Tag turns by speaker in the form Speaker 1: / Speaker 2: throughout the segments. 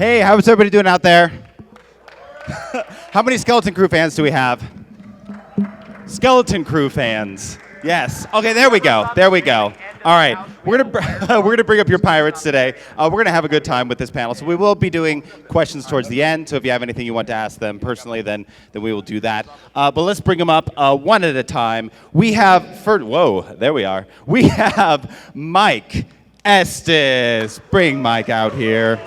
Speaker 1: Hey, how's everybody doing out there? How many Skeleton Crew fans do we have? Skeleton Crew fans. Yes. Okay, there we go. There we go. All right. We're gonna bring up your pirates today. We're gonna have a good time with this panel. So we will be doing questions towards the end. So if you have anything you want to ask them personally, then we will do that. But let's bring them up one at a time. We have whoa, there we are. We have Mike Estes. Bring Mike out here.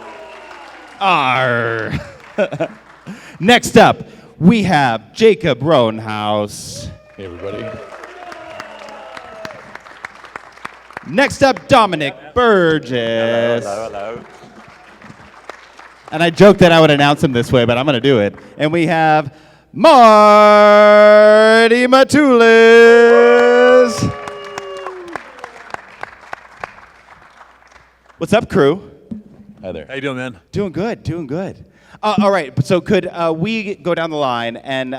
Speaker 1: Arr. Next up, we have Jacob Roanhaus.
Speaker 2: Hey, everybody.
Speaker 1: Next up, Dominic Burgess.
Speaker 3: Hello.
Speaker 1: And I joked that I would announce him this way, but I'm going to do it. And we have Marti Matulis. What's up, crew?
Speaker 2: Hi there.
Speaker 3: How you doing, man?
Speaker 1: Doing good, doing good. All right, so could we go down the line and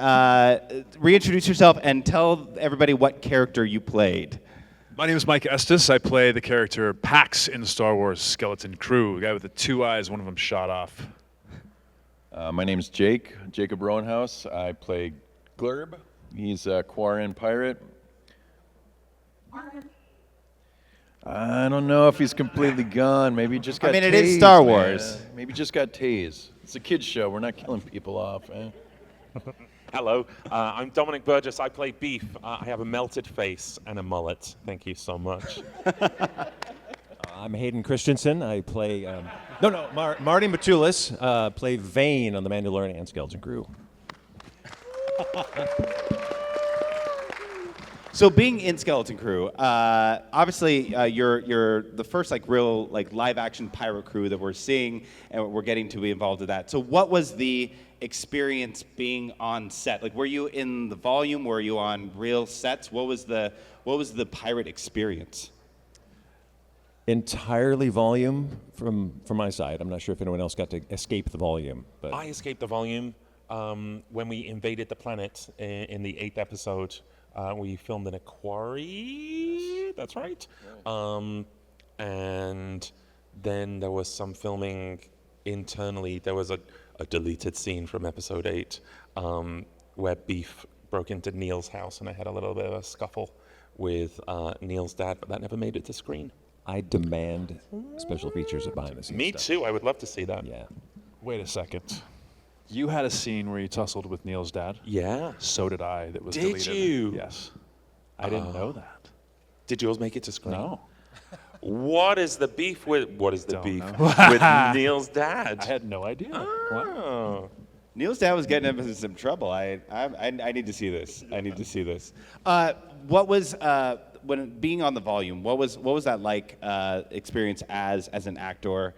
Speaker 1: reintroduce yourself and tell everybody what character you played?
Speaker 3: My name is Mike Estes. I play the character Pax in Star Wars Skeleton Crew, the guy with the two eyes, one of them shot off.
Speaker 2: My name's Jacob Roanhaus. I play Glurb. He's a Quarren pirate. I don't know if he's completely gone. Maybe he just got tased.
Speaker 1: it is Star Wars.
Speaker 2: Man. Maybe just got tased. It's a kid's show. We're not killing people off, man.
Speaker 4: Hello, I'm Dominic Burgess. I play Beef. I have a melted face and a mullet. Thank you so much.
Speaker 5: I'm Hayden Christensen. I play Marti Matulis. Play Vane on the Mandalorian and Skeleton Crew.
Speaker 1: So being in Skeleton Crew, obviously you're the first real live action pirate crew that we're seeing, and we're getting to be involved with that. So what was the experience being on set? Were you in the volume? Were you on real sets? What was the pirate experience?
Speaker 5: Entirely volume from my side. I'm not sure if anyone else got to escape the volume, but
Speaker 4: I escaped the volume when we invaded the planet in the 8th episode. We filmed in a quarry. That's right. And then there was some filming internally. There was a deleted scene from episode 8 where Beef broke into Neil's house, and I had a little bit of a scuffle with Neil's dad, but that never made it to screen.
Speaker 5: I demand special features of behind the scenes
Speaker 4: Me
Speaker 5: stuff.
Speaker 4: too. I would love to see that.
Speaker 5: Yeah.
Speaker 3: Wait a second. You had a scene where you tussled with Neil's dad?
Speaker 4: Yeah.
Speaker 3: So did I. That was
Speaker 4: Did
Speaker 3: deleted.
Speaker 4: you?
Speaker 3: Yes. I didn't know that.
Speaker 4: Did yours make it to screen?
Speaker 3: No.
Speaker 4: What is the beef with? What is the
Speaker 3: Don't
Speaker 4: beef
Speaker 3: know.
Speaker 4: with Neil's dad?
Speaker 3: I had no idea. What?
Speaker 4: Oh.
Speaker 1: Neil's dad was getting him into some trouble. I need to see this. I need to see this. What was when being on the volume? What was that like experience as an actor?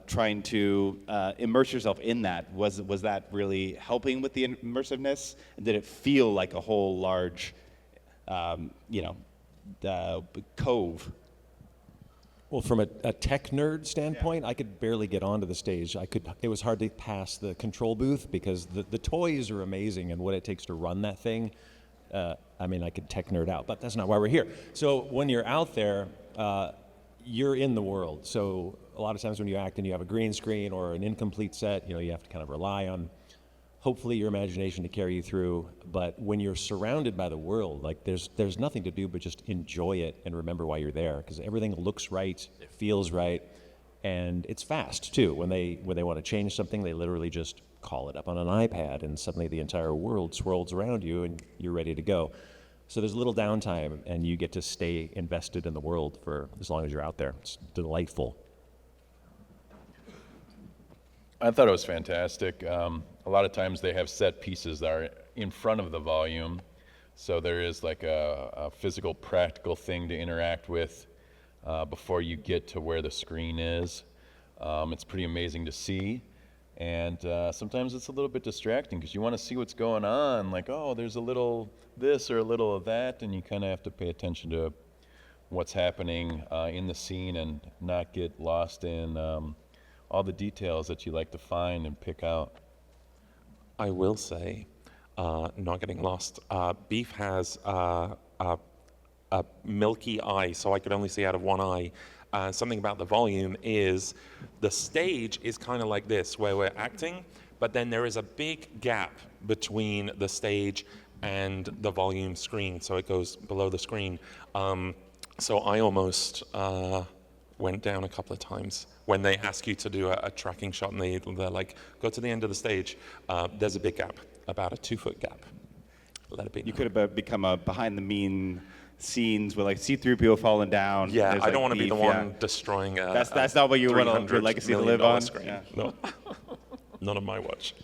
Speaker 1: Trying to immerse yourself in that, was that really helping with the immersiveness? And did it feel like a whole large, cove?
Speaker 5: Well, from a tech nerd standpoint, I could barely get onto the stage. It was hard to pass the control booth because the toys are amazing, and what it takes to run that thing. I could tech nerd out, but that's not why we're here. So when you're out there, you're in the world. So a lot of times when you act and you have a green screen or an incomplete set, you have to kind of rely on hopefully your imagination to carry you through. But when you're surrounded by the world, there's nothing to do but just enjoy it and remember why you're there, because everything looks right, it feels right, and it's fast too. When they want to change something, they literally just call it up on an iPad, and suddenly the entire world swirls around you and you're ready to go. So there's a little downtime, and you get to stay invested in the world for as long as you're out there. It's delightful.
Speaker 2: I thought it was fantastic. A lot of times they have set pieces that are in front of the volume, so there is a physical, practical thing to interact with before you get to where the screen is. It's pretty amazing to see, and sometimes it's a little bit distracting because you want to see what's going on, there's a little this or a little of that, and you kind of have to pay attention to what's happening in the scene and not get lost in all the details that you like to find and pick out.
Speaker 4: I will say, not getting lost, Beef has a milky eye, so I could only see out of one eye. something about the volume is the stage is kind of like this, where we're acting, but then there is a big gap between the stage and the volume screen, so it goes below the screen. So I almost went down a couple of times when they ask you to do a tracking shot, and they're like, go to the end of the stage. There's a big gap, about a 2-foot gap. Let it be.
Speaker 1: You could have become a behind the mean scenes with like see-through people falling down.
Speaker 4: Yeah,
Speaker 1: There's,
Speaker 4: I
Speaker 1: like,
Speaker 4: don't want to be the
Speaker 1: beef,
Speaker 4: one
Speaker 1: yeah.
Speaker 4: destroying a
Speaker 1: That's not what you want your legacy to live on.
Speaker 4: Screen.
Speaker 1: Yeah.
Speaker 4: No, not on my watch.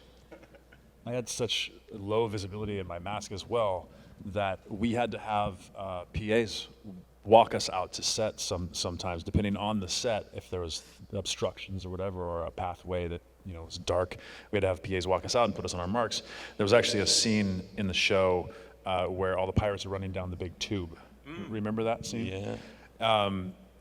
Speaker 6: I had such low visibility in my mask as well that we had to have PAs walk us out to set sometimes, depending on the set, if there was obstructions or whatever, or a pathway that was dark. We had to have PAs walk us out and put us on our marks. There was actually a scene in the show where all the pirates are running down the big tube. Remember that scene?
Speaker 4: Yeah.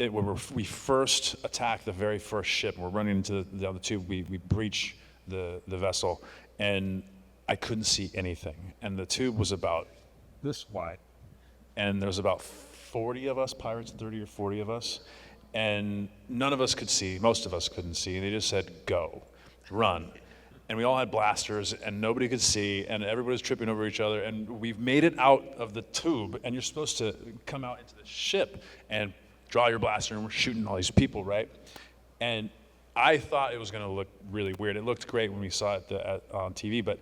Speaker 6: When we first attack the very first ship, and we're running down the tube, we breach the vessel, and I couldn't see anything. And the tube was about this wide, and there was about 40 of us, pirates, 30 or 40 of us, and none of us could see, most of us couldn't see, and they just said, go, run. And we all had blasters, and nobody could see, and everybody was tripping over each other, and we've made it out of the tube, and you're supposed to come out into the ship and draw your blaster, and we're shooting all these people, right? And I thought it was gonna look really weird. It looked great when we saw it on TV, but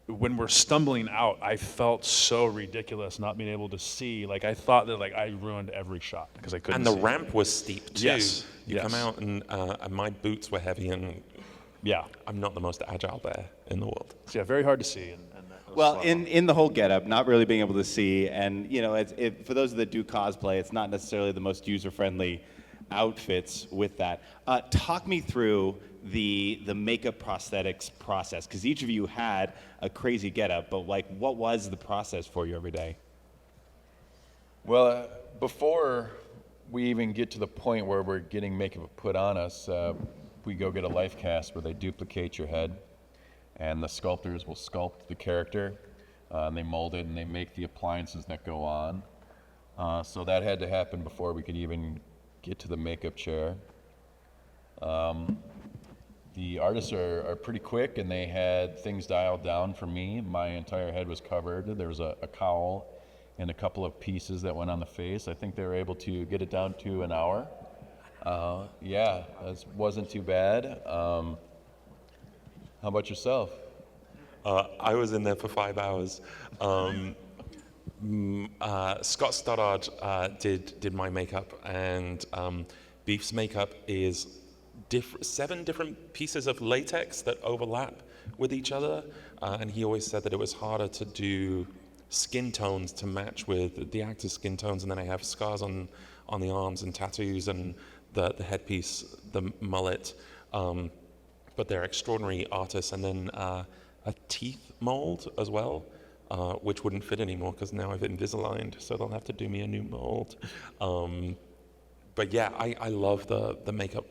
Speaker 6: when we're stumbling out, I felt so ridiculous not being able to see. Like, I thought that I ruined every shot because I couldn't
Speaker 4: And the
Speaker 6: see.
Speaker 4: ramp was steep too.
Speaker 6: Yes,
Speaker 4: You
Speaker 6: yes.
Speaker 4: come out and my boots were heavy, and
Speaker 6: Yeah.
Speaker 4: I'm not the most agile bear in the world.
Speaker 6: So yeah, very hard to see. And that was
Speaker 1: Well,
Speaker 6: a lot of fun.
Speaker 1: in the whole getup, not really being able to see, and for those that do cosplay, it's not necessarily the most user-friendly outfits with that. Talk me through the makeup prosthetics process, because each of you had a crazy getup, but what was the process for you every day?
Speaker 2: Well, before we even get to the point where we're getting makeup put on us, we go get a life cast where they duplicate your head, and the sculptors will sculpt the character, and they mold it, and they make the appliances that go on. So that had to happen before we could even get to the makeup chair. The artists are pretty quick, and they had things dialed down for me. My entire head was covered. There was a cowl and a couple of pieces that went on the face. I think they were able to get it down to an hour. Yeah, it wasn't too bad. How about yourself?
Speaker 4: I was in there for 5 hours. Scott Stoddard did my makeup, and Beef's makeup is 7 different pieces of latex that overlap with each other, and he always said that it was harder to do skin tones to match with the actor's skin tones, and then I have scars on the arms and tattoos and the headpiece, the mullet, but they're extraordinary artists. And then a teeth mold as well, which wouldn't fit anymore because now I've Invisaligned, so they'll have to do me a new mold. But yeah, I love the makeup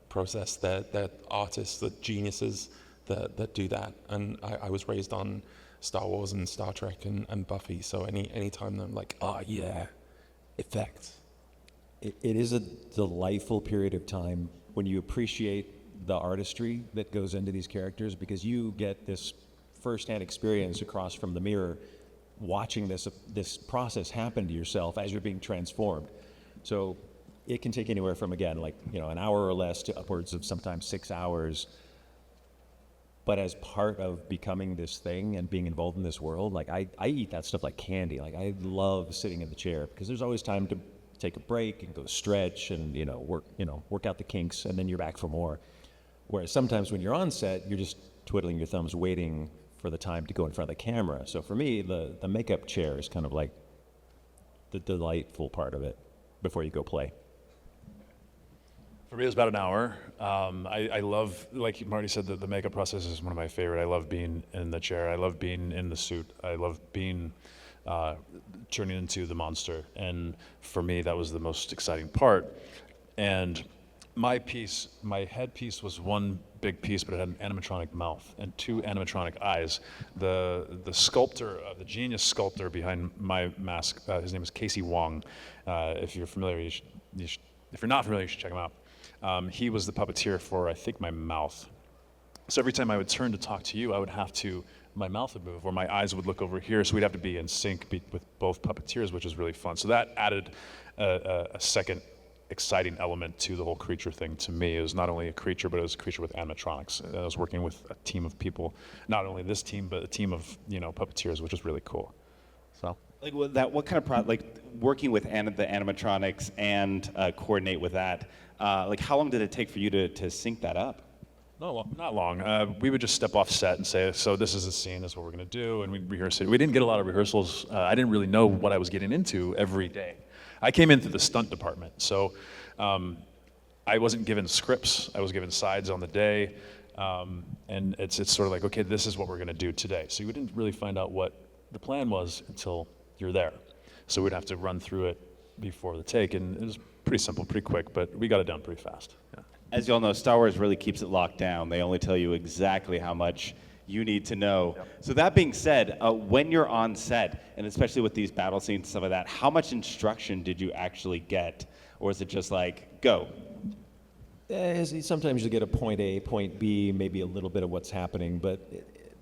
Speaker 4: process. They're artists, they're geniuses that do that. And I was raised on Star Wars and Star Trek and Buffy, so any time I'm like, oh yeah, effects.
Speaker 5: It is a delightful period of time when you appreciate the artistry that goes into these characters, because you get this firsthand experience across from the mirror, watching this process happen to yourself as you're being transformed. So it can take anywhere from, again, an hour or less to upwards of sometimes 6 hours. But as part of becoming this thing and being involved in this world, I eat that stuff like candy. I love sitting in the chair because there's always time to take a break and go stretch and work out the kinks, and then you're back for more. Whereas sometimes when you're on set, you're just twiddling your thumbs waiting for the time to go in front of the camera. So for me, the makeup chair is kind of like the delightful part of it before you go play.
Speaker 6: For me, it was about an hour. I love, like Marty said, the makeup process is one of my favorite. I love being in the chair. I love being in the suit. I love being turning into the monster. And for me, that was the most exciting part. And my headpiece was one big piece, but it had an animatronic mouth and 2 animatronic eyes. The sculptor, the genius sculptor behind my mask, his name is Casey Wong. If you're familiar, you should If you're not familiar, you should check him out. He was the puppeteer for, I think, my mouth. So every time I would turn to talk to you, my mouth would move, or my eyes would look over here, so we'd have to be in sync with both puppeteers, which was really fun. So that added a second exciting element to the whole creature thing to me. It was not only a creature, but it was a creature with animatronics. I was working with a team of people, not only this team, but a team of puppeteers, which was really cool. So.
Speaker 1: Like what kind of working with the animatronics and coordinate with that? Like how long did it take for you to sync that up?
Speaker 6: No, well, not long. We would just step off set and say, so this is the scene, this is what we're going to do, and we'd rehearse it. We didn't get a lot of rehearsals. I didn't really know what I was getting into every day. I came in through the stunt department, so I wasn't given scripts. I was given sides on the day, and it's sort of like, okay, this is what we're going to do today. So you didn't really find out what the plan was until you're there. So we'd have to run through it before the take, and it was pretty simple, pretty quick, but we got it done pretty fast. Yeah.
Speaker 1: As you all know, Star Wars really keeps it locked down. They only tell you exactly how much you need to know. Yep. So that being said, when you're on set, and especially with these battle scenes and stuff like that, how much instruction did you actually get? Or is it just like, go?
Speaker 5: Sometimes you get a point A, point B, maybe a little bit of what's happening, but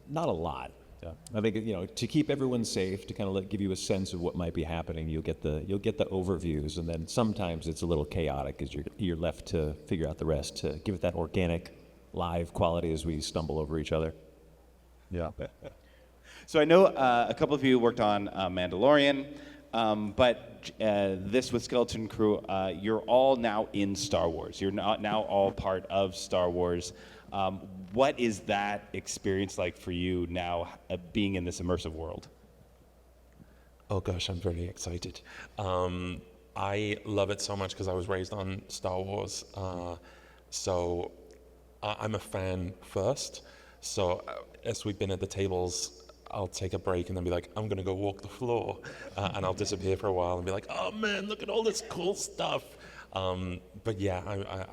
Speaker 5: not a lot. Yeah. I think to keep everyone safe, to kind of give you a sense of what might be happening, you'll get the overviews, and then sometimes it's a little chaotic as you're left to figure out the rest, to give it that organic, live quality as we stumble over each other.
Speaker 1: Yeah. So I know a couple of you worked on Mandalorian, but this with Skeleton Crew, you're all now in Star Wars. You're now all part of Star Wars. What is that experience like for you now, being in this immersive world?
Speaker 4: Oh gosh, I'm very excited. I love it so much because I was raised on Star Wars. So I'm a fan first. So as we've been at the tables, I'll take a break and then be like, I'm going to go walk the floor. And I'll disappear for a while and be like, oh man, look at all this cool stuff. But yeah,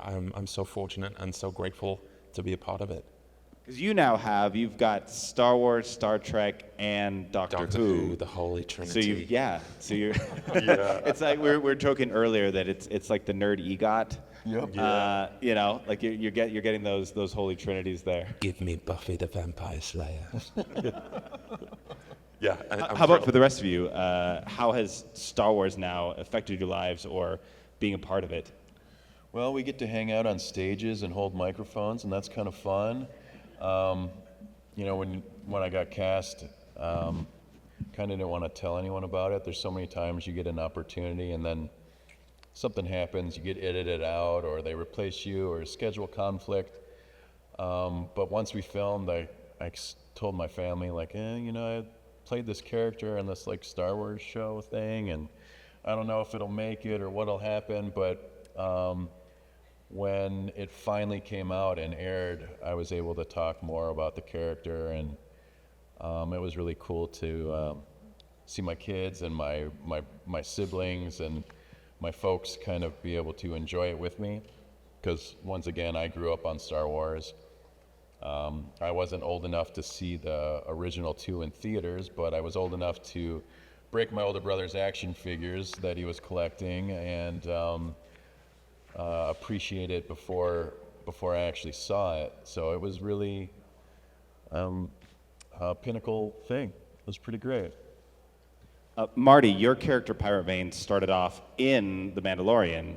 Speaker 4: I'm so fortunate and so grateful to be a part of it.
Speaker 1: Because you've got Star Wars, Star Trek, and Doctor Who,
Speaker 4: the Holy Trinity.
Speaker 1: So you're it's like we're joking earlier that it's like the nerd EGOT. Yep. Like you're getting those holy trinities there.
Speaker 4: Give me Buffy the Vampire Slayer. Yeah.
Speaker 1: How about for the rest of you? How has Star Wars now affected your lives or being a part of it?
Speaker 2: Well, we get to hang out on stages and hold microphones, and that's kind of fun. When I got cast, kind of didn't want to tell anyone about it. There's so many times you get an opportunity and then something happens, you get edited out, or they replace you, or a schedule conflict. But once we filmed, I told my family, I played this character in this Star Wars show thing, and I don't know if it'll make it or what'll happen, but when it finally came out and aired, I was able to talk more about the character, and it was really cool to see my kids and my siblings and my folks kind of be able to enjoy it with me, because once again, I grew up on Star Wars. I wasn't old enough to see the original 2 in theaters, but I was old enough to break my older brother's action figures that he was collecting and appreciate it before I actually saw it. So it was really a pinnacle thing. It was pretty great.
Speaker 1: Marty, your character Pirate Vane started off in The Mandalorian,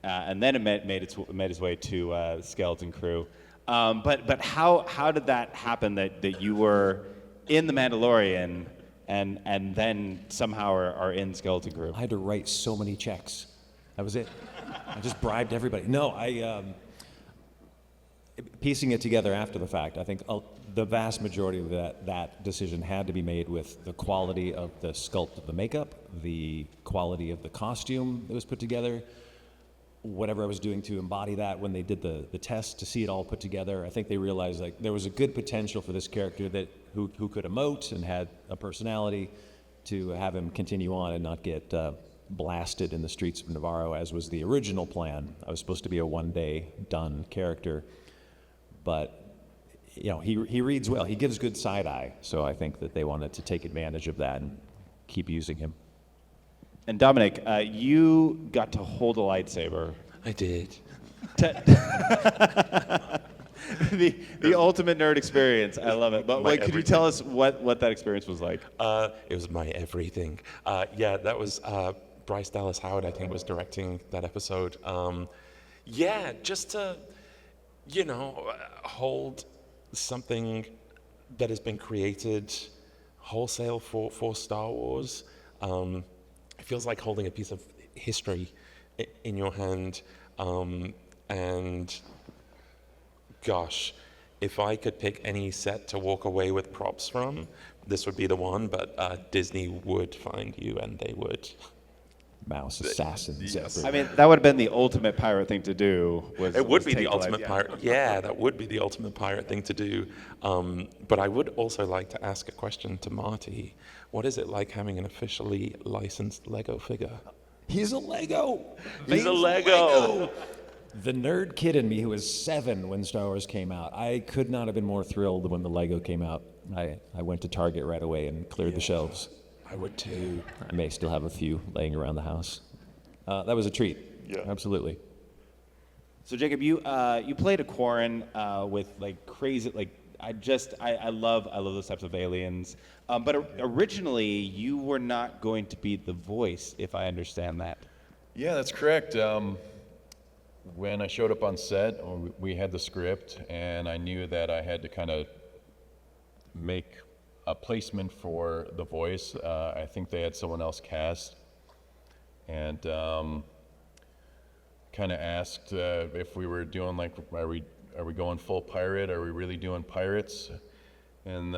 Speaker 1: and then it made his way to Skeleton Crew. But how did that happen that you were in The Mandalorian and then somehow are in Skeleton Crew?
Speaker 5: I had to write so many checks. That was it. I just bribed everybody. No, piecing it together after the fact, I think the vast majority of that decision had to be made with the quality of the sculpt of the makeup, the quality of the costume that was put together, whatever I was doing to embody that when they did the test to see it all put together. I think they realized there was a good potential for this character who could emote and had a personality, to have him continue on and not get blasted in the streets of Navarro, as was the original plan. I was supposed to be a one-day done character, but he reads well. He gives good side eye, so I think that they wanted to take advantage of that and keep using him.
Speaker 1: And Dominic, you got to hold a lightsaber
Speaker 4: I did.
Speaker 1: The ultimate nerd experience. I love it. But
Speaker 4: My
Speaker 1: wait, could you
Speaker 4: everything.
Speaker 1: tell us what that experience was like?
Speaker 4: It was my everything. Yeah, that was Bryce Dallas Howard, I think, was directing that episode. Yeah, just to, hold something that has been created wholesale for Star Wars. It feels like holding a piece of history in your hand. And gosh, if I could pick any set to walk away with props from, this would be the one, but Disney would find you and they would.
Speaker 5: Mouse assassins.
Speaker 4: Yes.
Speaker 1: I mean, that would have been the ultimate pirate thing to do.
Speaker 4: It would be the ultimate pirate. Yeah, that would be the ultimate pirate thing to do. But I would also like to ask a question to Marty. What is it like having an officially licensed Lego figure?
Speaker 5: He's a Lego.
Speaker 4: He's a Lego.
Speaker 5: The nerd kid in me who was 7 when Star Wars came out, I could not have been more thrilled when the Lego came out. I went to Target right away and cleared the shelves.
Speaker 4: I would too.
Speaker 5: I may still have a few laying around the house. That was a treat.
Speaker 4: Yeah.
Speaker 5: Absolutely.
Speaker 1: So Jacob, you played a Quarren with like crazy I love those types of aliens. But originally you were not going to be the voice, if I understand that.
Speaker 2: Yeah, that's correct. When I showed up on set, we had the script, and I knew that I had to kind of make a placement for the voice. I think they had someone else cast, and kind of asked if we were doing like, are we going full pirate? Are we really doing pirates? And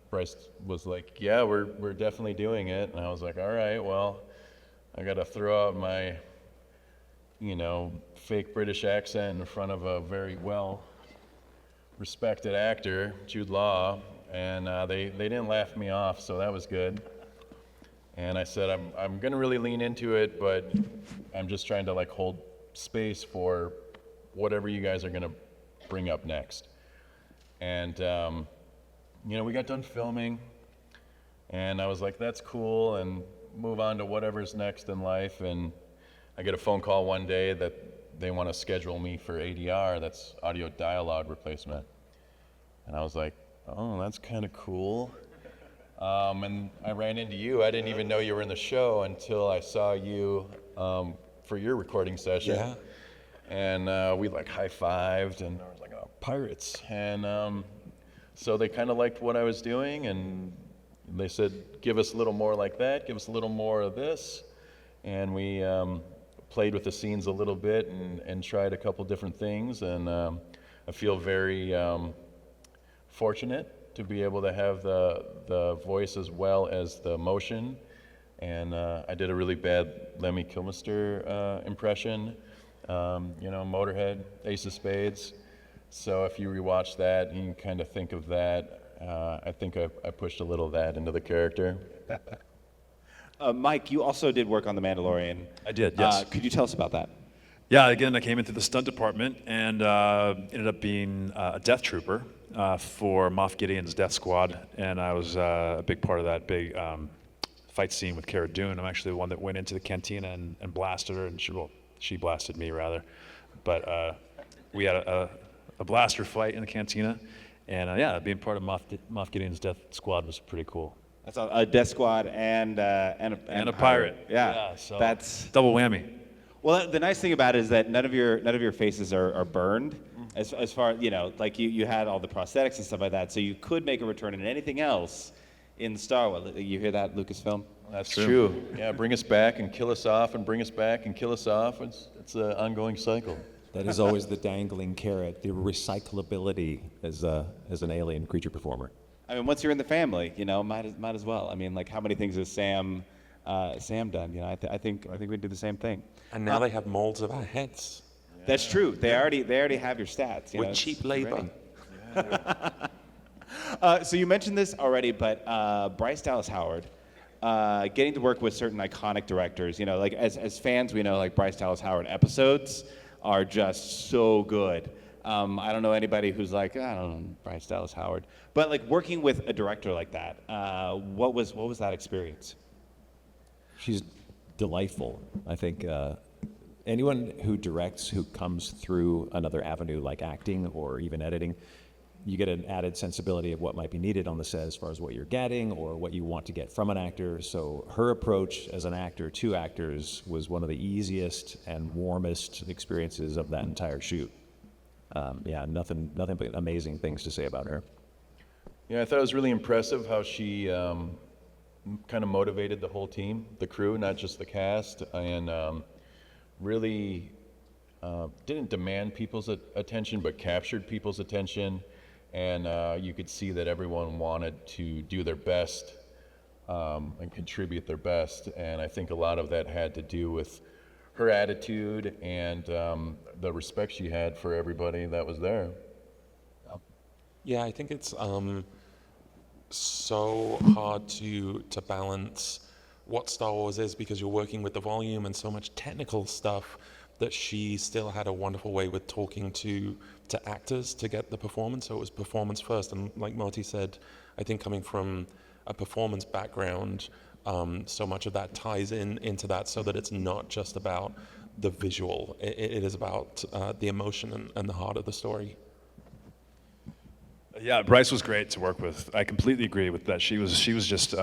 Speaker 2: Bryce was like, yeah, we're definitely doing it. And I was like, all right, well, I got to throw out my, fake British accent in front of a very well respected actor, Jude Law, and they didn't laugh me off, so that was good. And I said, I'm gonna really lean into it, but I'm just trying to like hold space for whatever you guys are gonna bring up next. And we got done filming, and I was like, that's cool, and move on to whatever's next in life. And I get a phone call one day that they want to schedule me for ADR, that's audio dialogue replacement. And I was like, oh, that's kind of cool. And I ran into you. I didn't even know you were in the show until I saw you for your recording session.
Speaker 4: Yeah.
Speaker 2: And we like high-fived, and I was like, oh, pirates. And so they kind of liked what I was doing, and they said, give us a little more like that, give us a little more of this. And we played with the scenes a little bit and tried a couple different things. And I feel very fortunate to be able to have the voice as well as the motion. And I did a really bad Lemmy Kilmister impression, Motorhead, Ace of Spades. So if you rewatch that, you can kind of think of that. I think I pushed a little of that into the character.
Speaker 1: Mike, you also did work on The Mandalorian.
Speaker 6: I did, yes.
Speaker 1: Could you tell us about that?
Speaker 6: Yeah, again, I came into the stunt department and ended up being a death trooper for Moff Gideon's death squad, and I was a big part of that big fight scene with Cara Dune. I'm actually the one that went into the cantina and blasted her, and she blasted me rather. But we had a blaster fight in the cantina, and being part of Moff Gideon's death squad was pretty cool.
Speaker 1: That's a death squad and
Speaker 6: a pirate.
Speaker 1: Yeah,
Speaker 6: so
Speaker 1: that's
Speaker 6: double whammy.
Speaker 1: Well, the nice thing about it is that none of your faces are burned, as far like you had all the prosthetics and stuff like that, so you could make a return in anything else in Star Wars. You hear that, Lucasfilm?
Speaker 2: That's true. Yeah, bring us back and kill us off, and bring us back and kill us off. It's an ongoing cycle.
Speaker 5: That is always the dangling carrot, the recyclability as an alien creature performer.
Speaker 1: I mean, once you're in the family, might as well. I mean, like, how many things has Sam done? I think we do the same thing.
Speaker 4: And now they have molds of our heads.
Speaker 1: That's true. They already have your stats.
Speaker 4: With cheap labor.
Speaker 1: So you mentioned this already, but Bryce Dallas Howard, getting to work with certain iconic directors, like as fans, we know like Bryce Dallas Howard episodes are just so good. I don't know anybody who's like, I don't know Bryce Dallas Howard, but like working with a director like that, what was that experience?
Speaker 5: She's delightful. I think anyone who directs who comes through another avenue like acting or even editing, you get an added sensibility of what might be needed on the set as far as what you're getting or what you want to get from an actor. So her approach as an actor to actors was one of the easiest and warmest experiences of that entire shoot. Yeah, nothing but amazing things to say about her.
Speaker 2: Yeah, I thought it was really impressive how she kind of motivated the whole team, the crew, not just the cast, and really didn't demand people's attention, but captured people's attention. And you could see that everyone wanted to do their best and contribute their best. And I think a lot of that had to do with her attitude and the respect she had for everybody that was there.
Speaker 4: Yeah, I think it's so hard to balance what Star Wars is because you're working with the volume and so much technical stuff that she still had a wonderful way with talking to actors to get the performance. So it was performance first. And like Marty said, I think coming from a performance background, so much of that ties into that so that it's not just about the visual. It is about the emotion and the heart of the story.
Speaker 3: Yeah, Bryce was great to work with. I completely agree with that. She was just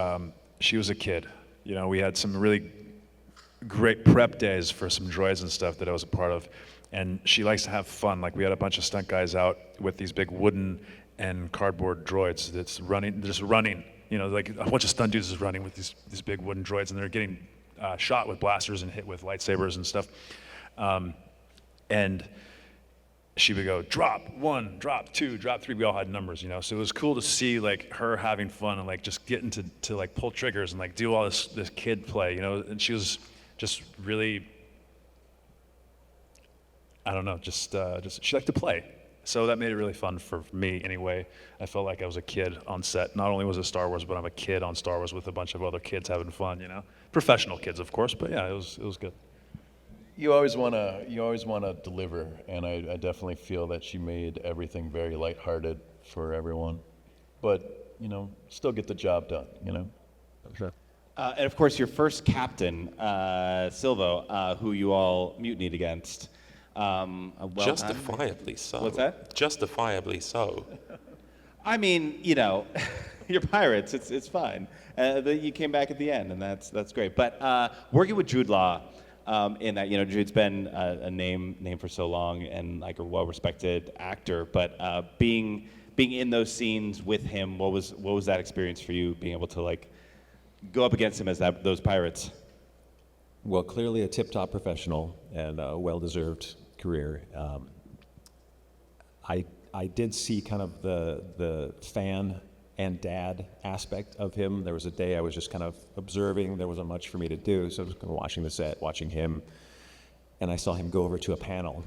Speaker 3: she was a kid. You know, we had some really great prep days for some droids and stuff that I was a part of, and she likes to have fun. Like we had a bunch of stunt guys out with these big wooden and cardboard droids that's just running. You know, like a bunch of stunt dudes is running with these big wooden droids, and they're getting shot with blasters and hit with lightsabers and stuff. And she would go, drop 1, drop 2, drop 3. We all had numbers, you know. So it was cool to see like her having fun and like just getting to like pull triggers and like do all this kid play, you know. And she was just really, I don't know, just she liked to play. So that made it really fun for me anyway. I felt like I was a kid on set. Not only was it Star Wars, but I'm a kid on Star Wars with a bunch of other kids having fun, you know. Professional kids, of course, but yeah, it was good.
Speaker 2: You always want to deliver, and I definitely feel that she made everything very lighthearted for everyone, but you know, still get the job done, you know.
Speaker 5: Sure.
Speaker 1: And of course, your first captain, Silvo, who you all mutinied against.
Speaker 4: Justifiably so.
Speaker 1: What's that?
Speaker 4: Justifiably so.
Speaker 1: I mean, you know, you're pirates. It's fine. You came back at the end, and that's great. But working with Jude Law, in that, you know, Jude's been a name for so long and like a well-respected actor. But being in those scenes with him, what was that experience for you? Being able to like go up against him as those pirates.
Speaker 5: Well, clearly a tip-top professional and a well-deserved career. I did see kind of the fan and dad aspect of him. There was a day I was just kind of observing. There wasn't much for me to do, so I was kind of watching the set, watching him, and I saw him go over to a panel,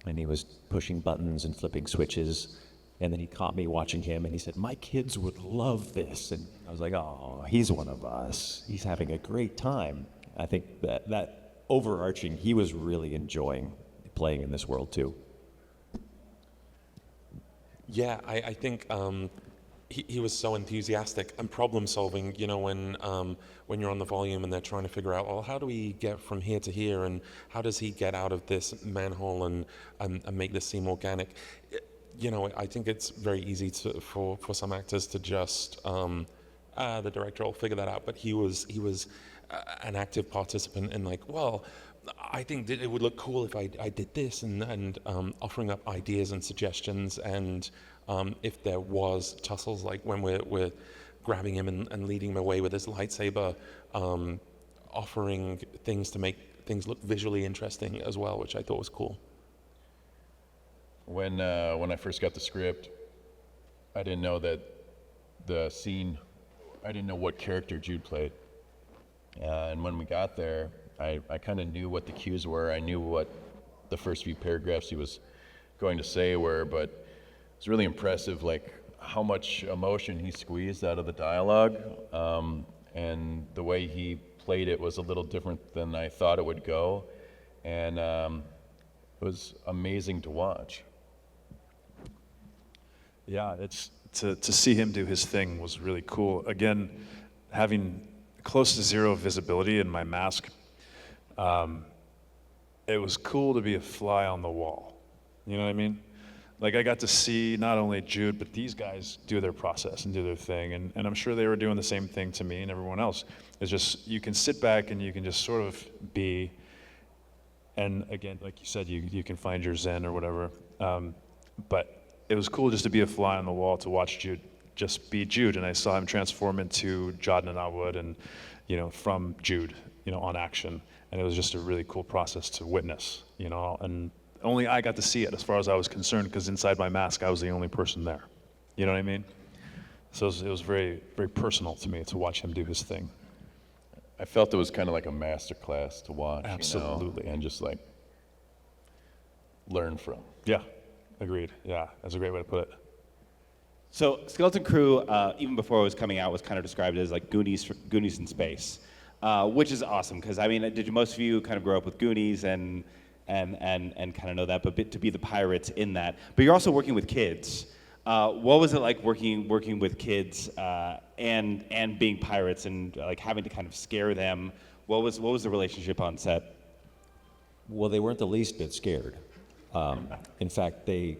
Speaker 5: and he was pushing buttons and flipping switches, and then he caught me watching him, and he said, "My kids would love this," and I was like, "Oh, he's one of us. He's having a great time." I think that overarching, he was really enjoying playing in this world too.
Speaker 4: Yeah, I think he was so enthusiastic and problem solving. You know, when you're on the volume and they're trying to figure out, well, how do we get from here to here, and how does he get out of this manhole and make this seem organic? You know, I think it's very easy for some actors to just the director will figure that out. But he was an active participant in like, well, I think that it would look cool if I did this, and offering up ideas and suggestions, and if there was tussles, like when we're grabbing him and leading him away with his lightsaber, offering things to make things look visually interesting as well, which I thought was cool.
Speaker 2: When I first got the script, I didn't know that the scene, I didn't know what character Jude played. And when we got there, I kind of knew what the cues were. I knew what the first few paragraphs he was going to say were, but it's really impressive, like how much emotion he squeezed out of the dialogue, and the way he played it was a little different than I thought it would go, and it was amazing to watch.
Speaker 3: Yeah, it's to see him do his thing was really cool. Again, having close to zero visibility in my mask,
Speaker 6: it was cool to be a fly on the wall. You know what I mean? Like, I got to see not only Jude, but these guys do their process and do their thing. And I'm sure they were doing the same thing to me and everyone else. It's just, you can sit back and you can just sort of be, and again, like you said, you can find your zen or whatever. But it was cool just to be a fly on the wall, to watch Jude just be Jude. And I saw him transform into Jodin and Atwood, and, from Jude, on action. And it was just a really cool process to witness, and only I got to see it as far as I was concerned, because inside my mask, I was the only person there. You know what I mean? So it was very, very personal to me to watch him do his thing.
Speaker 2: I felt it was kind of like a master class to watch.
Speaker 6: Absolutely.
Speaker 2: And just like learn from.
Speaker 6: Yeah, agreed. Yeah, that's a great way to put it.
Speaker 1: So Skeleton Crew, even before it was coming out, was kind of described as like Goonies in space, which is awesome. Because did most of you kind of grow up with Goonies and kind of know that, but to be the pirates in that? But you're also working with kids. What was it like working with kids and being pirates and like having to kind of scare them? What was the relationship on set?
Speaker 5: Well, they weren't the least bit scared. In fact, they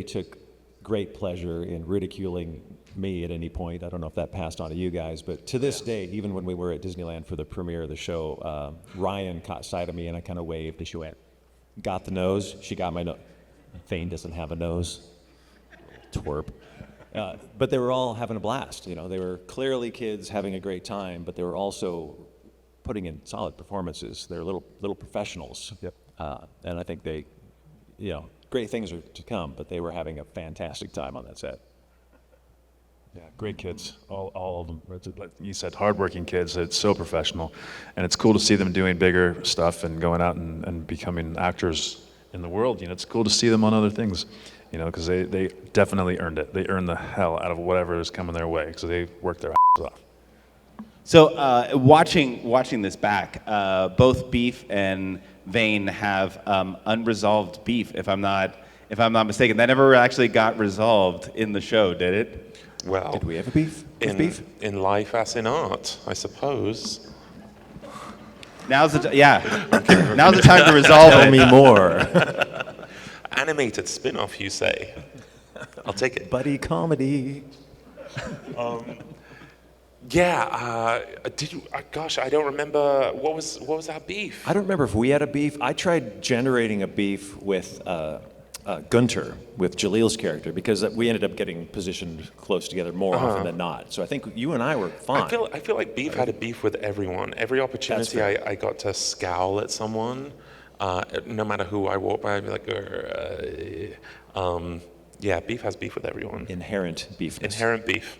Speaker 5: took great pleasure in ridiculing me at any point. I don't know if that passed on to you guys, but to this day, even when we were at Disneyland for the premiere of the show, Ryan caught sight of me and I kind of waved and she went, "Got the nose?" She got my nose. Thane doesn't have a nose. Twerp. But they were all having a blast. They were clearly kids having a great time, but they were also putting in solid performances. They're little professionals.
Speaker 6: Yep.
Speaker 5: And I think they, great things are to come, but they were having a fantastic time on that set.
Speaker 6: Yeah, great kids, all of them. Like you said, hardworking kids. It's so professional, and it's cool to see them doing bigger stuff and going out and becoming actors in the world. It's cool to see them on other things, because they definitely earned it. They earned the hell out of whatever is coming their way, because they worked their asses off.
Speaker 1: So watching this back, both Beef and Vane have unresolved beef. If I'm not mistaken, that never actually got resolved in the show, did it?
Speaker 4: Well,
Speaker 5: Did we have a beef?
Speaker 4: in life as in art, I suppose.
Speaker 1: Now's the time to resolve
Speaker 5: Tell
Speaker 1: it.
Speaker 5: me more.
Speaker 4: Animated spin-off, you say? I'll take it.
Speaker 5: Buddy comedy.
Speaker 4: Yeah. Did you? Gosh, I don't remember. What was our beef?
Speaker 5: I don't remember if we had a beef. I tried generating a beef with Gunter, with Jalil's character, because we ended up getting positioned close together more often than not. So I think you and I were fine.
Speaker 4: I feel like Beef had a beef with everyone. Every opportunity I got to scowl at someone, no matter who I walked by, I'd be like, yeah, Beef has beef with everyone.
Speaker 5: Inherent beefness.
Speaker 4: Inherent beef.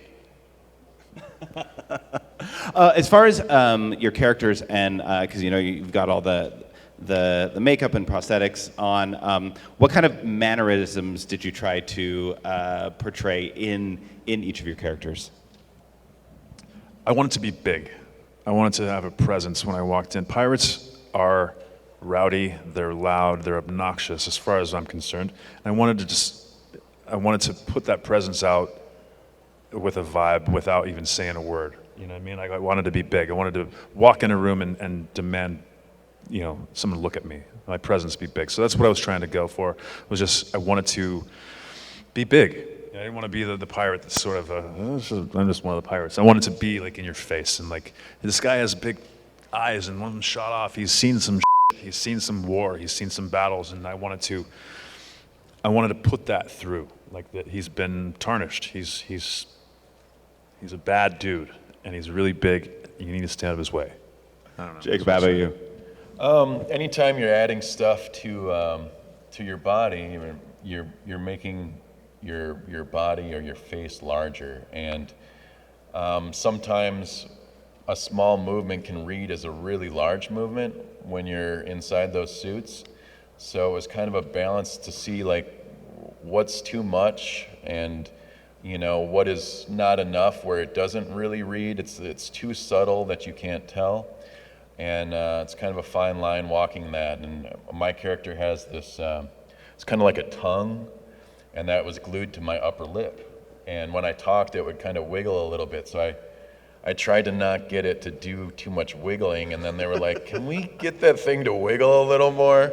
Speaker 1: As far as your characters and because you've got all the makeup and prosthetics on, what kind of mannerisms did you try to portray in each of your characters?
Speaker 6: I wanted to be big. I wanted to have a presence when I walked in. Pirates are rowdy, they're loud, they're obnoxious as far as I'm concerned. And I wanted to put that presence out with a vibe without even saying a word. You know what I mean? I wanted to be big. I wanted to walk in a room and demand, someone look at me, my presence be big. So that's what I was trying to go for. I wanted to be big. I didn't want to be the pirate that's sort of I'm just one of the pirates. I wanted to be like in your face and like, this guy has big eyes and one of them shot off. He's seen some shit. He's seen some war. He's seen some battles, and I wanted to put that through, like that he's been tarnished. He's a bad dude, and he's really big. You need to stay out of his way. I don't know.
Speaker 1: Jacob, how about you?
Speaker 2: Anytime you're adding stuff to your body, you're making your body or your face larger, and sometimes a small movement can read as a really large movement when you're inside those suits. So it was kind of a balance to see like what's too much and what is not enough, where it doesn't really read. It's too subtle that you can't tell, and it's kind of a fine line walking that. And my character has this, it's kind of like a tongue, and that was glued to my upper lip. And when I talked, it would kind of wiggle a little bit. So I tried to not get it to do too much wiggling, and then they were like, "Can we get that thing to wiggle a little more?"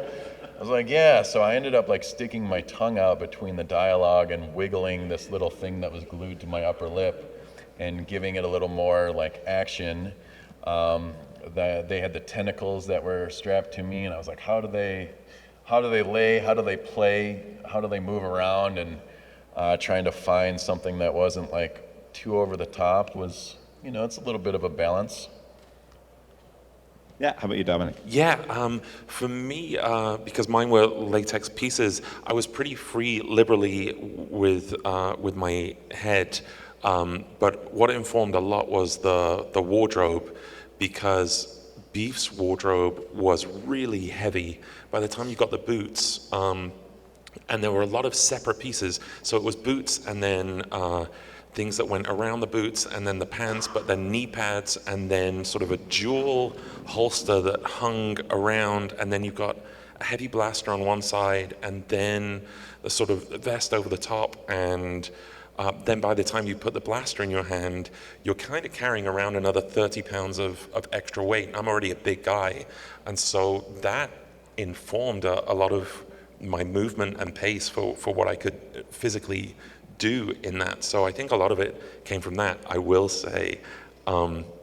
Speaker 2: I was like, "Yeah." So I ended up like sticking my tongue out between the dialogue and wiggling this little thing that was glued to my upper lip, and giving it a little more like action. They had the tentacles that were strapped to me, and I was like, how do they lay? How do they play? How do they move around? And trying to find something that wasn't like too over the top was, it's a little bit of a balance.
Speaker 1: Yeah, how about you, Dominic?
Speaker 4: Yeah, for me, because mine were latex pieces, I was pretty free liberally with my head. But what informed a lot was the wardrobe, because Beef's wardrobe was really heavy. By the time you got the boots, and there were a lot of separate pieces, so it was boots and then things that went around the boots, and then the pants, but then knee pads, and then sort of a dual holster that hung around, and then you've got a heavy blaster on one side, and then the sort of vest over the top, and then by the time you put the blaster in your hand, you're kind of carrying around another 30 pounds of extra weight. I'm already a big guy, and so that informed a lot of my movement and pace for what I could physically do in that. So I think a lot of it came from that. I will say,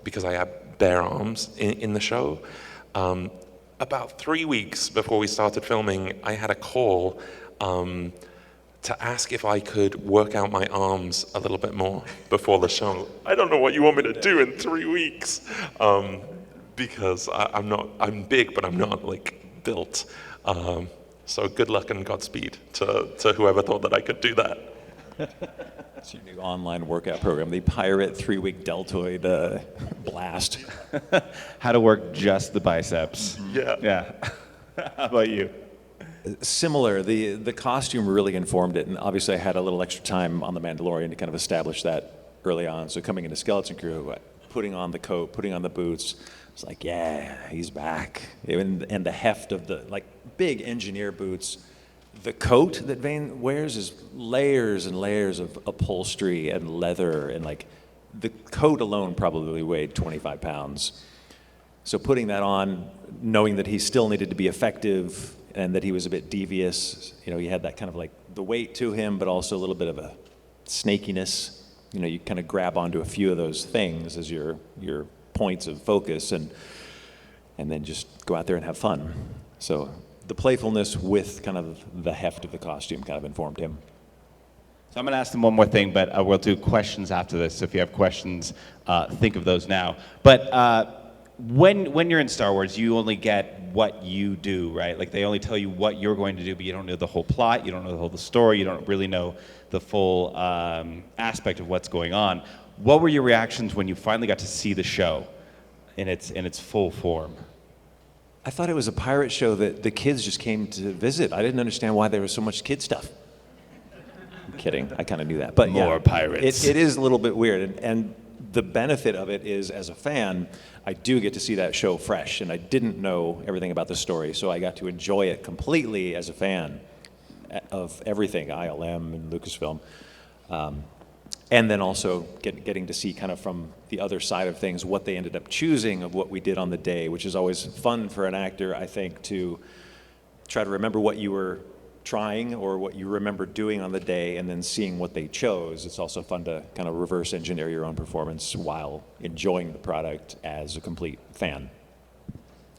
Speaker 4: because I have bare arms in the show, about 3 weeks before we started filming, I had a call to ask if I could work out my arms a little bit more before the show. I don't know what you want me to do in 3 weeks, because I'm big, but I'm not like built. So good luck and Godspeed to whoever thought that I could do that.
Speaker 5: It's your new online workout program, the Pirate 3-week deltoid blast.
Speaker 1: How to work just the biceps. Yeah. How about you?
Speaker 5: Similar. The costume really informed it, and obviously I had a little extra time on The Mandalorian to kind of establish that early on. So coming into Skeleton Crew, putting on the coat, putting on the boots, it's like, yeah, he's back. And the heft of the big engineer boots. The coat that Vane wears is layers and layers of upholstery and leather, and the coat alone probably weighed 25 pounds. So putting that on, knowing that he still needed to be effective and that he was a bit devious, he had that kind of the weight to him, but also a little bit of a snakiness. You kind of grab onto a few of those things as your points of focus, and then just go out there and have fun. So the playfulness with kind of the heft of the costume kind of informed him.
Speaker 1: So I'm going to ask them one more thing, but we'll do questions after this. So if you have questions, think of those now. But when you're in Star Wars, you only get what you do, right? They only tell you what you're going to do, but you don't know the whole plot, you don't know the whole story, you don't really know the full aspect of what's going on. What were your reactions when you finally got to see the show in its full form?
Speaker 5: I thought it was a pirate show that the kids just came to visit. I didn't understand why there was so much kid stuff. I'm kidding. I kind of knew that. But
Speaker 1: More
Speaker 5: yeah,
Speaker 1: pirates.
Speaker 5: It is a little bit weird. And the benefit of it is, as a fan, I do get to see that show fresh. And I didn't know everything about the story, so I got to enjoy it completely as a fan of everything, ILM and Lucasfilm. And then also getting to see kind of from the other side of things what they ended up choosing of what we did on the day, which is always fun for an actor, I think, to try to remember what you were trying or what you remember doing on the day and then seeing what they chose. It's also fun to kind of reverse engineer your own performance while enjoying the product as a complete fan.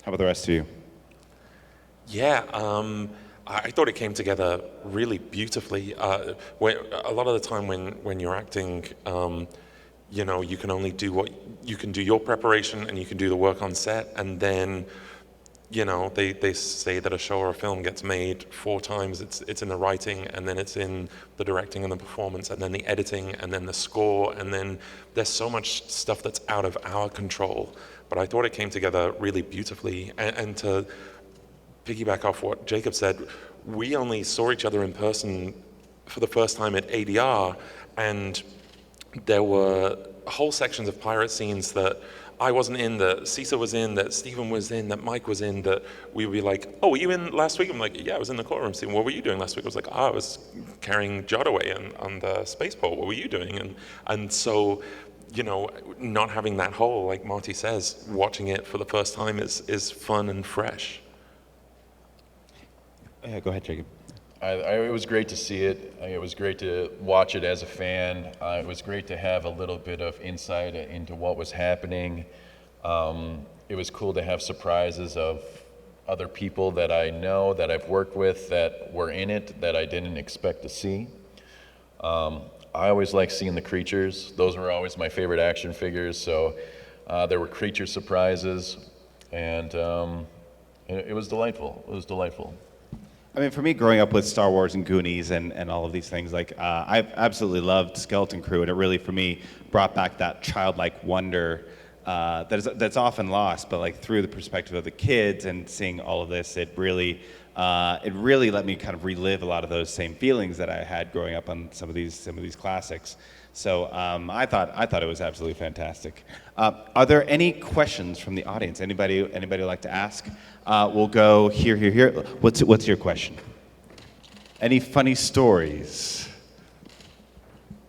Speaker 1: How about the rest of you?
Speaker 4: Yeah, I thought it came together really beautifully. A lot of the time when you're acting, you can only do what you can do, your preparation, and you can do the work on set, and then they say that a show or a film gets made 4 times. It's in the writing, and then it's in the directing and the performance, and then the editing, and then the score, and then there's so much stuff that's out of our control. But I thought it came together really beautifully, and to piggyback off what Jacob said, we only saw each other in person for the first time at ADR, and there were whole sections of pirate scenes that I wasn't in, that Cesar was in, that Stephen was in, that Mike was in, that we would be like, oh, were you in last week? I'm like, yeah, I was in the courtroom scene. What were you doing last week? I was like, I was carrying Jot away on the spaceport. What were you doing? And so you know, not having that hole, like Marty says, watching it for the first time is fun and fresh.
Speaker 1: Yeah, go ahead, Jacob.
Speaker 2: It was great to see it. It was great to watch it as a fan. It was great to have a little bit of insight into what was happening. It was cool to have surprises of other people that I know, that I've worked with, that were in it, that I didn't expect to see. I always like seeing the creatures. Those were always my favorite action figures, so there were creature surprises, and it was delightful. It was delightful.
Speaker 1: I mean, for me, growing up with Star Wars and Goonies and all of these things, like I've absolutely loved Skeleton Crew, and it really, for me, brought back that childlike wonder that's often lost. But like through the perspective of the kids and seeing all of this, it really let me kind of relive a lot of those same feelings that I had growing up on some of these classics. So I thought it was absolutely fantastic. Are there any questions from the audience? Anybody like to ask? We'll go here. What's your question? Any funny stories?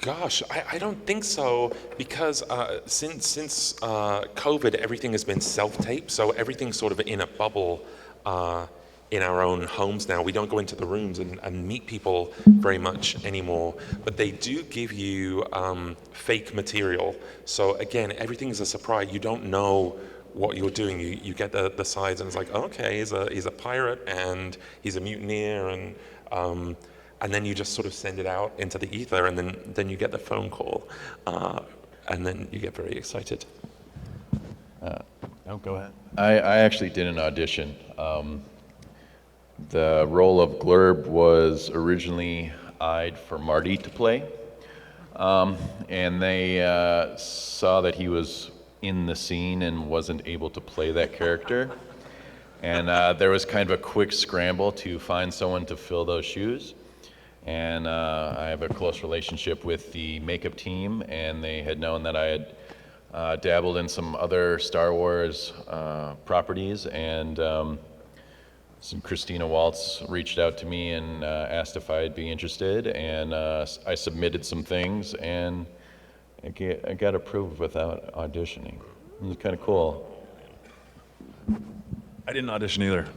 Speaker 4: Gosh, I don't think so, because since COVID, everything has been self-taped, so everything's sort of in a bubble in our own homes now. We don't go into the rooms and meet people very much anymore, but they do give you fake material. So again, everything's a surprise. You don't know what you're doing. You get the sides, and it's like, okay, he's a pirate and he's a mutineer, and then you just sort of send it out into the ether, and then you get the phone call, and then you get very excited.
Speaker 3: No, go ahead.
Speaker 2: I actually did an audition. The role of Glurb was originally eyed for Marty to play, and they saw that he was in the scene and wasn't able to play that character. And there was kind of a quick scramble to find someone to fill those shoes. And I have a close relationship with the makeup team, and they had known that I had dabbled in some other Star Wars properties, and Christina Waltz reached out to me and asked if I'd be interested, and I submitted some things, and I got approved without auditioning. It was kind of cool.
Speaker 3: I didn't audition either.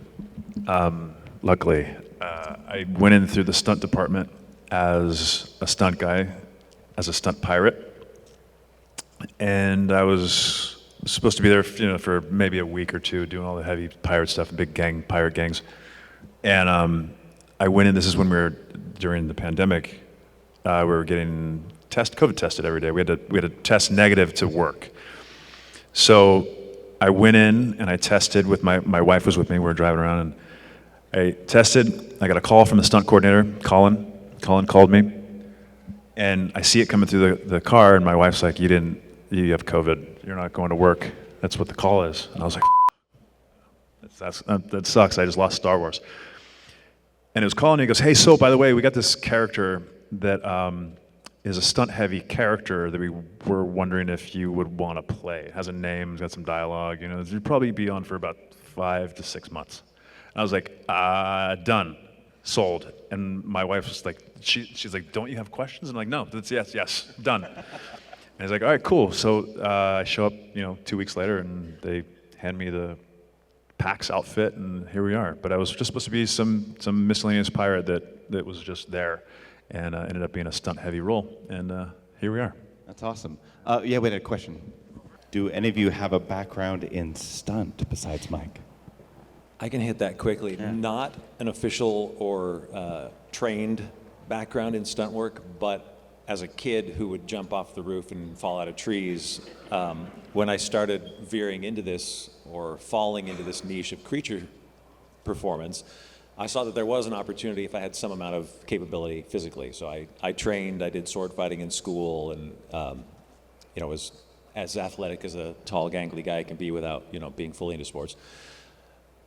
Speaker 3: Luckily, I went in through the stunt department as a stunt guy, as a stunt pirate, and I was supposed to be there, for maybe a week or two, doing all the heavy pirate stuff, big pirate gangs. And I went in. This is when we were during the pandemic. We were getting COVID tested every day. We had to test negative to work. So I went in and I tested with my wife was with me. We were driving around, and I tested. I got a call from the stunt coordinator, Colin. Colin called me, and I see it coming through the car, and my wife's like, you have COVID. You're not going to work. That's what the call is. And I was like, that sucks. I just lost Star Wars. And it was Colin, and he goes, hey, so by the way, we got this character that is a stunt-heavy character that we were wondering if you would want to play. It has a name, it's got some dialogue. You'd probably be on for about 5 to 6 months. And I was like, done, sold. And my wife was like, she's like, don't you have questions? And I'm like, no, that's yes, done. And he's like, all right, cool. So I show up, 2 weeks later, and they hand me the PAX outfit, and here we are. But I was just supposed to be some miscellaneous pirate that was just there, and ended up being a stunt-heavy role, and here we are.
Speaker 1: That's awesome. Yeah, we had a question. Do any of you have a background in stunt besides Mike?
Speaker 5: I can hit that quickly. Yeah. Not an official or trained background in stunt work, but as a kid who would jump off the roof and fall out of trees, when I started veering into this or falling into this niche of creature performance, I saw that there was an opportunity if I had some amount of capability physically. So I trained, I did sword fighting in school, and was as athletic as a tall, gangly guy can be without being fully into sports.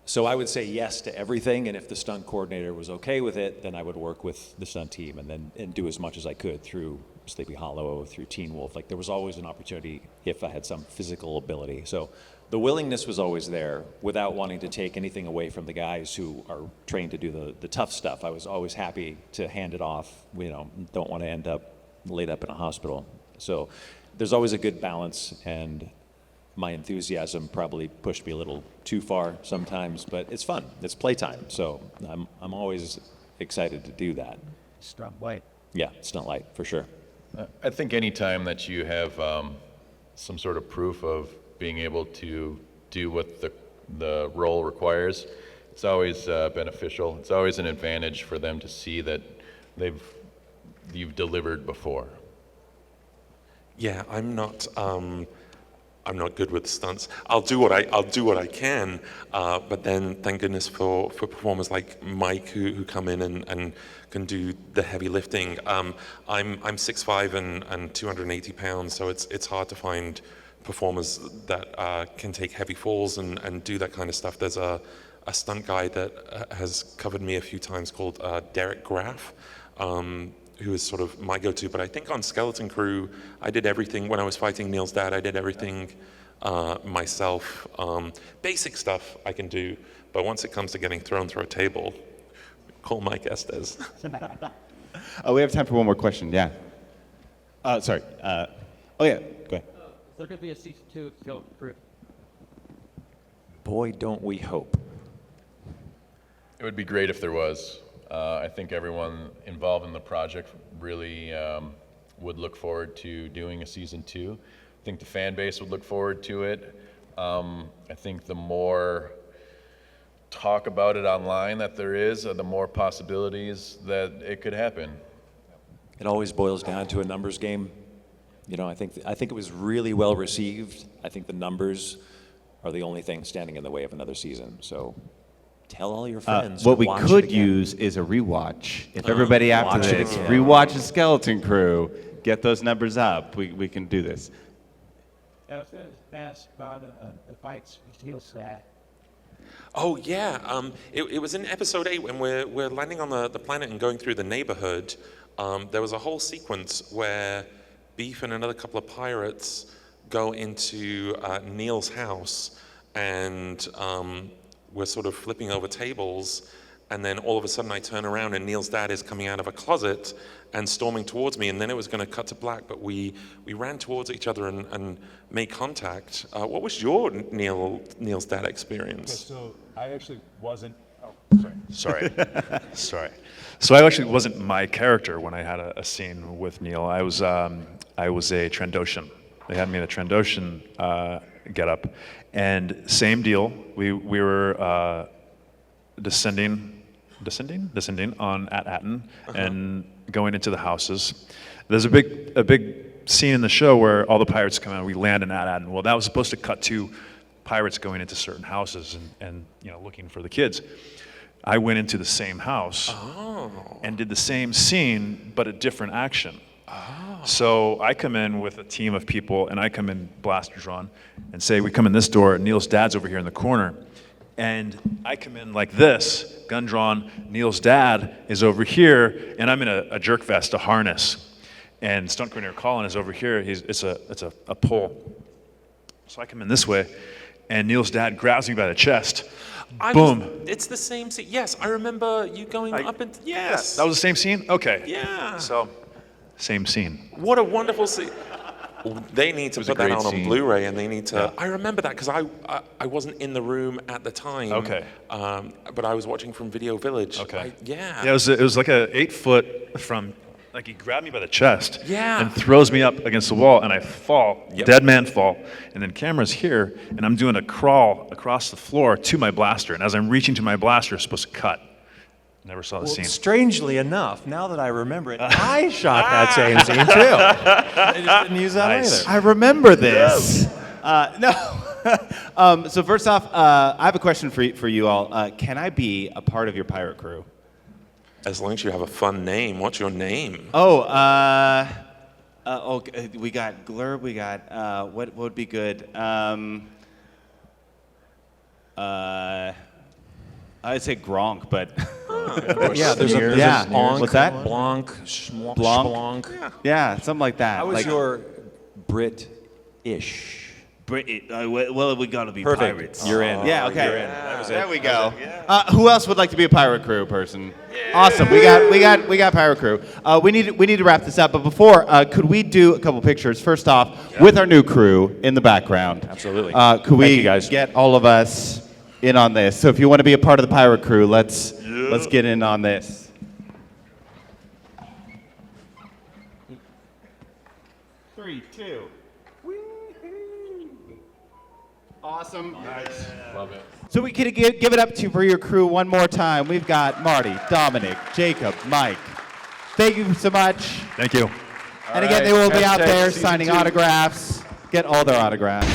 Speaker 5: So I would say yes to everything, and if the stunt coordinator was okay with it, then I would work with the stunt team and do as much as I could through Sleepy Hollow, through Teen Wolf. Like, there was always an opportunity if I had some physical ability. So the willingness was always there, without wanting to take anything away from the guys who are trained to do the tough stuff. I was always happy to hand it off. Don't want to end up laid up in a hospital. So there's always a good balance, and my enthusiasm probably pushed me a little too far sometimes, but it's fun. It's playtime, so I'm always excited to do that.
Speaker 7: Stunt light.
Speaker 5: Yeah, stunt light for sure.
Speaker 2: I think any time that you have some sort of proof of being able to do what the role requires, it's always beneficial. It's always an advantage for them to see that you've delivered before.
Speaker 4: Yeah, I'm not good with stunts. I'll do what I can, but then thank goodness for performers like Mike who come in and can do the heavy lifting. I'm 6'5" and 280 pounds, so it's hard to find performers that can take heavy falls and do that kind of stuff. There's a stunt guy that has covered me a few times called Derek Graff. Who is sort of my go-to, but I think on Skeleton Crew, I did everything. When I was fighting Neil's dad, I did everything myself. Basic stuff I can do, but once it comes to getting thrown through a table, call Mike Estes.
Speaker 1: We have time for one more question. Yeah. Sorry. Oh yeah. Go ahead.
Speaker 7: Is there going to be a season 2 of Skeleton Crew?
Speaker 5: Boy, don't we hope.
Speaker 2: It would be great if there was. I think everyone involved in the project really would look forward to doing a season 2. I think the fan base would look forward to it. I think the more talk about it online that there is, the more possibilities that it could happen.
Speaker 5: It always boils down to a numbers game. You know, I think it was really well received. I think the numbers are the only thing standing in the way of another season. So tell all your friends.
Speaker 1: What we
Speaker 5: watch it
Speaker 1: could
Speaker 5: again.
Speaker 1: use is a rewatch. If everybody after
Speaker 5: watch it
Speaker 1: this
Speaker 5: again.
Speaker 1: rewatches Skeleton Crew, get those numbers up. We can do this.
Speaker 7: I was going to ask about the fights. Feels that.
Speaker 4: Oh yeah, it was in episode 8 when we're landing on the planet and going through the neighborhood. There was a whole sequence where Beef and another couple of pirates go into Neil's house, and we're sort of flipping over tables, and then all of a sudden I turn around and Neil's dad is coming out of a closet and storming towards me, and then it was going to cut to black, but we ran towards each other and made contact. What was your Neil's dad experience?
Speaker 6: So I actually wasn't. Oh, sorry. So I actually wasn't my character when I had a scene with Neil. I was a Trandoshan. They had me in a Trandoshan getup, and same deal. We were descending on At-Atten and going into the houses. There's a big scene in the show where all the pirates come out and we land in At-Atten. Well, that was supposed to cut to pirates going into certain houses and looking for the kids. I went into the same house and did the same scene, but a different action. So I come in with a team of people, and I come in blaster drawn, and say we come in this door, and Neil's dad's over here in the corner. And I come in like this, gun drawn, Neil's dad is over here, and I'm in a jerk vest, a harness. And stunt coordinator Colin is over here, it's a pole. So I come in this way, and Neil's dad grabs me by the chest. Boom.
Speaker 4: It's the same scene. Yes, I remember you going up and yes.
Speaker 6: That was the same scene? Okay.
Speaker 4: Yeah.
Speaker 6: So, same scene.
Speaker 4: What a wonderful scene. They need to
Speaker 2: was a
Speaker 4: put that
Speaker 2: great
Speaker 4: out on
Speaker 2: scene.
Speaker 4: Blu-ray, and they need to.
Speaker 6: Yeah.
Speaker 4: I remember that because I wasn't in the room at the time.
Speaker 6: Okay.
Speaker 4: But I was watching from Video Village.
Speaker 6: Okay.
Speaker 4: Yeah.
Speaker 6: Yeah, it was like a 8 foot from, like he grabbed me by the chest.
Speaker 4: Yeah.
Speaker 6: And throws me up against the wall, and I fall,
Speaker 4: Yep.
Speaker 6: dead man fall. And then camera's here, and I'm doing a crawl across the floor to my blaster. And as I'm reaching to my blaster, it's supposed to cut. Never saw the
Speaker 5: Well,
Speaker 6: scene.
Speaker 5: strangely enough, now that I remember it, I shot that same scene too. I just didn't use that
Speaker 6: Nice.
Speaker 5: either.
Speaker 1: I remember this. No. So first off, I have a question for you all. Can I be a part of your pirate crew?
Speaker 4: As long as you have a fun name. What's your name?
Speaker 1: We got Glurb. We got what would be good? I'd say Gronk, but
Speaker 5: Yeah, there's a
Speaker 1: Yeah.
Speaker 5: Blanc,
Speaker 1: What's that?
Speaker 5: Blanc,
Speaker 1: Blanc?
Speaker 5: Schblanc.
Speaker 1: yeah, something like that.
Speaker 5: How was
Speaker 1: like,
Speaker 5: your Brit-ish?
Speaker 8: Well, we gotta be
Speaker 3: Perfect.
Speaker 8: pirates.
Speaker 3: You're in.
Speaker 1: Yeah, okay.
Speaker 3: You're in. That was it.
Speaker 1: There we go. Who else would like to be a pirate crew person? Awesome. We got pirate crew. We need to wrap this up, but before, could we do a couple pictures? First off, with our new crew in the background.
Speaker 3: Absolutely.
Speaker 1: Could we
Speaker 3: Thank you, guys.
Speaker 1: get all of us in on this? So if you want to be a part of the pirate crew, let's get in on this. Three, two. Awesome. Nice.
Speaker 2: Love it.
Speaker 1: So we could give it up for your crew one more time. We've got Marty, Dominic, Jacob, Mike. Thank you so much.
Speaker 3: Thank you.
Speaker 1: And again, they will be out
Speaker 3: Hashtag
Speaker 1: there
Speaker 3: season
Speaker 1: signing
Speaker 3: 2.
Speaker 1: autographs. Get all their autographs.